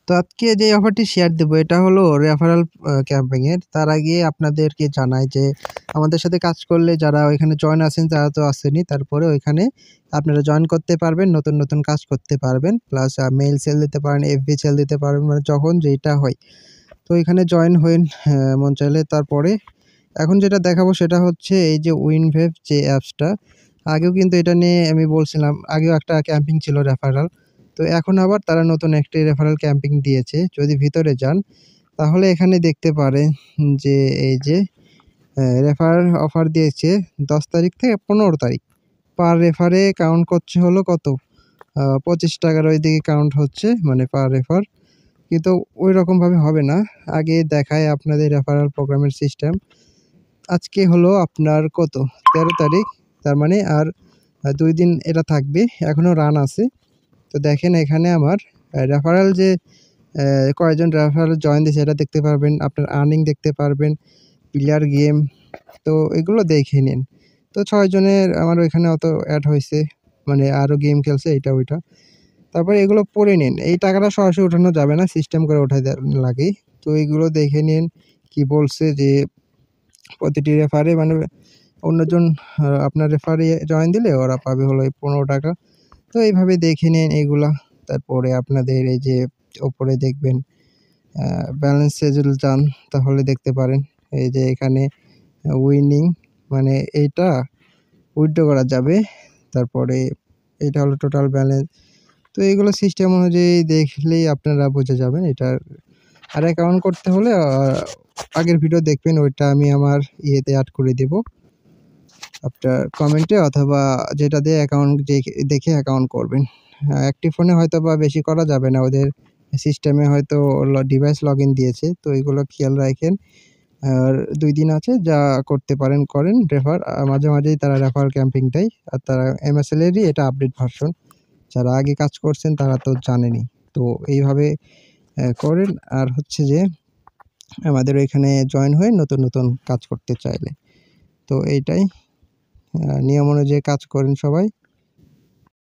তো আজকে যে অফারটি শেয়ার দেব এটা হলো রেফারেল ক্যাম্পেইন এর। তার আগে আপনাদেরকে জানাই যে আমাদের সাথে কাজ করলে যারা ওইখানে জয়েন আছেন তারা তো আসেনই। তারপরে ওইখানে আপনারা জয়েন করতে পারবেন, নতুন কাজ করতে পারবেন। প্লাস মেইল সেল দিতে পারেন, এফবি সেল দিতে পারবেন, মানে যখন যেটা হয়। তো এখানে জয়েন হয়েন মন চাইলে। তারপরে এখন যেটা দেখাবো সেটা হচ্ছে এই যে উইনভেভ যে অ্যাপসটা। আগেও কিন্তু এটা নিয়ে আমি বলছিলাম, আগেও একটা ক্যাম্পেইন ছিল রেফারেল। তো এখন আবার তারা নতুন একটি রেফারেল ক্যাম্পেইন দিয়েছে। যদি ভিতরে যান তাহলে এখানে দেখতে পারেন যে এই যে রেফার অফার দিয়েছে ১০ তারিখ থেকে ১৫ তারিখ। পার রেফারে কাউন্ট করছে হলো কত? ৳২৫ ওইদিকে কাউন্ট হচ্ছে, মানে পার রেফার। কিন্তু ওইরকমভাবে হবে না। আগে দেখায় আপনাদের রেফারেল প্রোগ্রামের সিস্টেম। আজকে হলো আপনার কত? ১৩ তারিখ। তার মানে আর ২ দিন এটা থাকবে। এখনো রান আছে। তো দেখেন এখানে আমার রেফারেল যে কয়জন রেফারেল জয়েন দিয়েছে এটা দেখতে পারবেন। আপনার আর্নিং দেখতে পারবেন, প্লেয়ার গেম। তো এগুলো দেখে নিন। তো ৬ জনের আমার ওইখানে অত এড হইছে। মানে আরও গেম খেলছে এইটা ওইটা। তারপরে এগুলো পড়ে নিন। এই টাকাটা সরাসরি উঠানো যাবে না, সিস্টেম করে উঠাইতে লাগে। তো এগুলো দেখে নিন কি বলছে যে প্রতিটি রেফারে মানে অন্যজন আপনার রেফারে জয়েন দিলে ওরা পাবে হলো এই ৳১৫। তো এইভাবে দেখে নিন এগুলা। তারপরে আপনাদের এই যে ওপরে দেখবেন ব্যালেন্সে যদি যান তাহলে দেখতে পারেন এই যে এখানে উইনিং, মানে এইটা উইথড্র করা যাবে। তারপরে এটা হলো টোটাল ব্যালেন্স। তো এইগুলো সিস্টেম অনুযায়ী দেখলেই আপনারা বুঝে যাবেন এটার। আর অ্যাকাউন্ট করতে হলে আগের ভিডিও দেখবেন, ওইটা আমি আমার ইয়েতে অ্যাড করে দেব আপনার কমেন্টে, অথবা যেটা দিয়ে অ্যাকাউন্ট দেখে অ্যাকাউন্ট করবেন। একটি ফোনে হয়তোবা বেশি করা যাবে না, ওদের সিস্টেমে হয়তো ডিভাইস লগইন দিয়েছে। তো এগুলো খেয়াল রাখেন। আর ২ দিন আছে, যা করতে পারেন করেন রেফার। মাঝে মাঝেই তারা রেফারেল ক্যাম্পেইন দেয়। আর তারা এমএসএল এরই এটা আপডেট ভার্সন। যারা আগে কাজ করছেন তারা তো জানেনই। তো এইভাবে করেন। আর হচ্ছে যে আমাদের এখানে জয়েন হয়ে নতুন কাজ করতে চাইলে। তো এইটাই নিয়ম অনুযায়ী কাজ করেন সবাই।